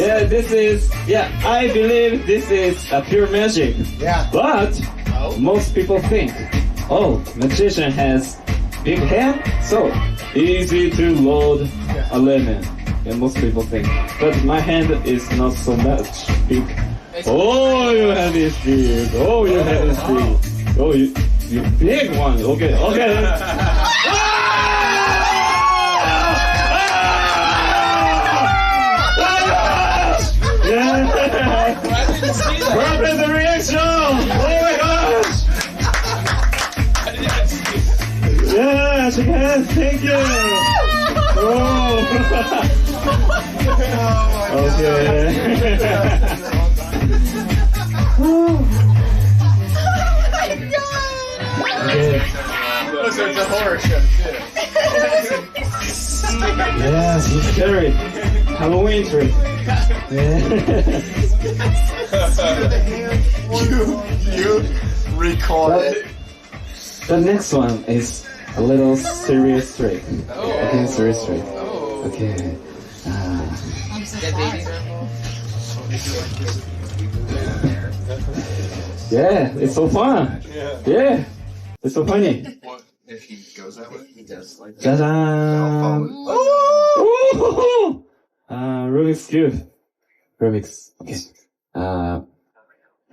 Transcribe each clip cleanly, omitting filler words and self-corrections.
Yeah, this is, I believe this is a pure magic. Yeah. But most people think, magician has big hand, so easy to load a lemon. And most people think, but my hand is not so much big. Oh, your hand is big. Oh, your hand is big. Oh, you big one. Okay. Perfect the reaction! Oh my gosh! Yeah, shake hands, thank you! Oh! Okay. Okay. It's a horror show too. Yeah, so scary. Halloween trick. Yeah. You recall it. The next one is a little serious trick. Okay, serious trick. Okay. I'm so sorry. Yeah, it's so fun. Yeah, it's so funny. What if he goes that way? He does like that. Ta-da! Rubik's Cube. Rubik's. Okay.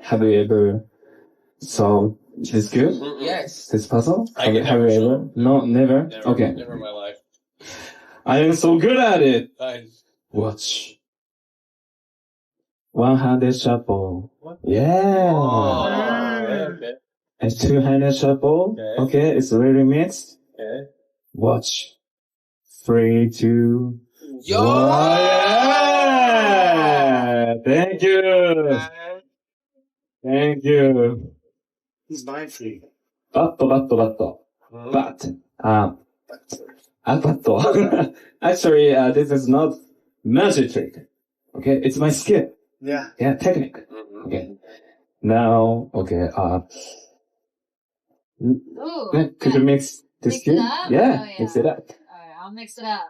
Have you ever solved this cube? Yes. This puzzle? I Have you ever? No, never? Okay. Never in my life. I am so good at it. I, Watch. One-handed shuffle. Yeah. okay. And two-handed shuffle. Okay, it's really mixed. Okay. Watch. 3, 2, Yo! 1. Yeah! Thank you. Thank you. He's mind free. But. Actually, this is not magic trick. Okay, it's my skill. Yeah. Yeah, technique. Okay. Now, okay, Ooh, could you mix this Mix it cube? up? Yeah, Oh, yeah. mix it up. Alright, I'll mix it up.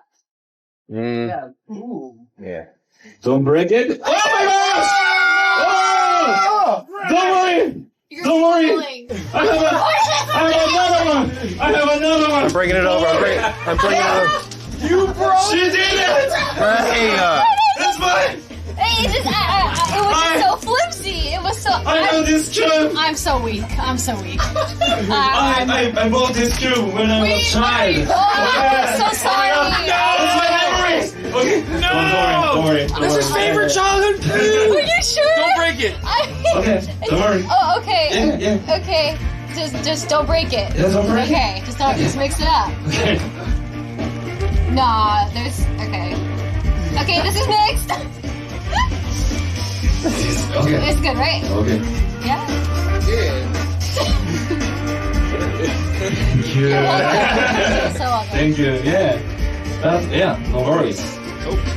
Yeah. Ooh. Yeah. Don't break it. Oh my gosh! Oh! Don't worry! You're Don't worry. falling. I have another one! I have another one! I'm bringing it over. I'm bringing it over. You broke. She did it! Hey, That's mine! Hey, it just, it was just so flimsy. It was so. I know this cube! I'm so weak. I'm so weak. I bought this cube when I was a child. Oh, I'm so sorry. That's my memories! Okay, no! Don't worry. That's his favorite childhood food. Are you sure? Don't break it. Okay, don't worry. Oh, okay. Yeah. Okay. Just don't break it. Yeah, don't break it. Okay. Just mix it up. Okay. Nah, there's. Okay. Okay, this is mixed. Okay. It's good, right? Okay. Yeah. Thank you. You're welcome. So welcome. Thank you. Yeah. No worries.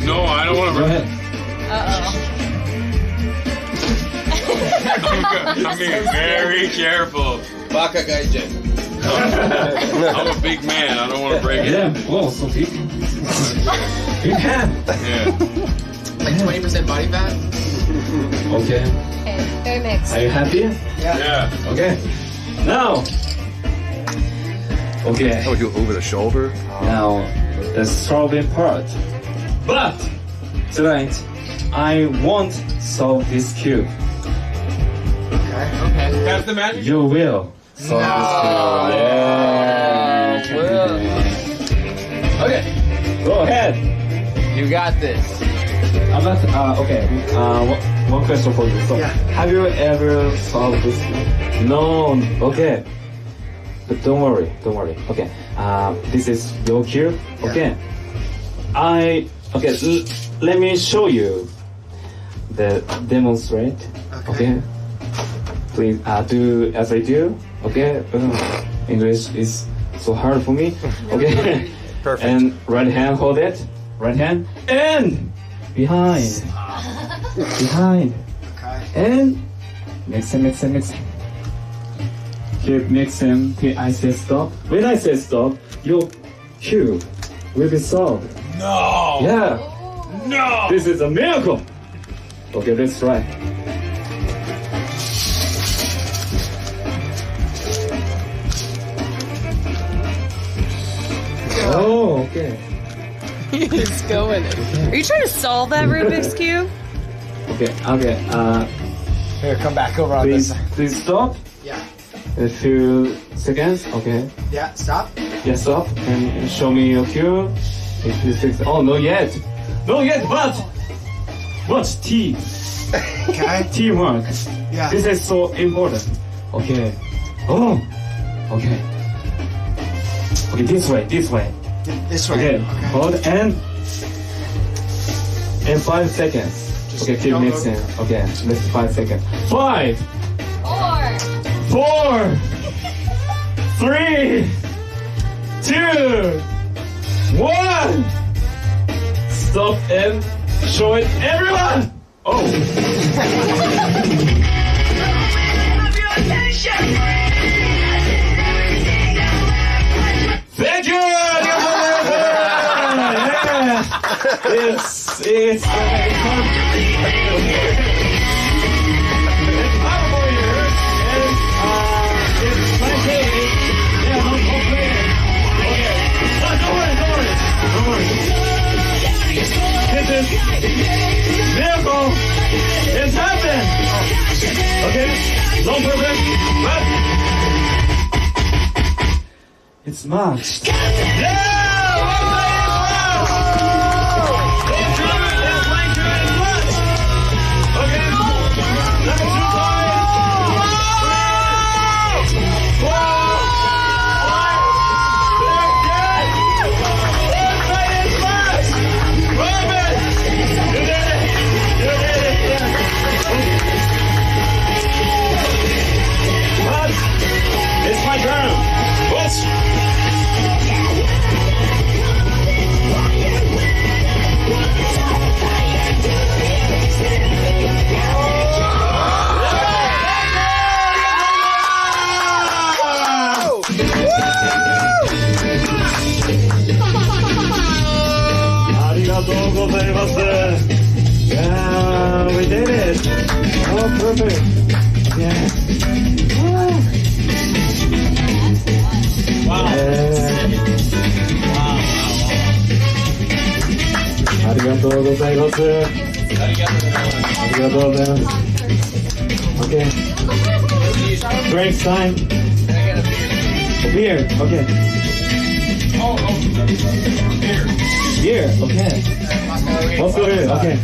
No, I don't want Go ahead. I'm being very careful. Baka Gaijin. I'm a big man. I don't want to break it. Yeah. Whoa, so big. Big hand. Yeah. Like 20% body fat? Okay. Okay, very mixed. Are you happy? Yeah. Okay. Now. Okay. Oh, do over the shoulder? Now, the solving part. But tonight, I won't solve this cube. Okay. That's the magic? You will solve this cube. Yeah. Okay. Go ahead. You got this. Okay. One question for you. So, have you ever solved this cube? No. Okay. But don't worry. Okay. This is your cube. Okay. Let me show you the demonstrate. Okay. Please do as I do. Okay. English is so hard for me. Okay. Perfect. And right hand hold it. Right hand and behind. Behind. Okay. And mix it. Keep mixing till I say stop. When I say stop, your cube will be solved. No. Yeah. No. This is a miracle. Okay, let's try. Oh, okay. He's going. Are you trying to solve that Rubik's Cube? Okay, Here, come back over on this side. please stop. Yeah. A few seconds, okay. Yeah, stop. Yes, stop, and show me your cube. Oh, not yet. Not yet, but what's T? Okay. Teamwork. Yeah. This is so important. Okay. Oh, okay. Okay, this way. This way. Okay, hold and 5 seconds. Okay, keep don't go- mixing. Okay, let's 5 seconds. 5, 4, 3, 2, 1. Stop and show it, everyone. Oh. Thank you. It's miracle. It's happened. Okay, no problem. But it's March. Yeah! It's my turn. What? ありがとうございます。Yeah, we did it. Oh, perfect. Yeah. Wow. Yeah. ありがとうございます。ありがとうございます。Okay. Great time. Beer. Okay. Beer. Okay. Moscow beer. Okay.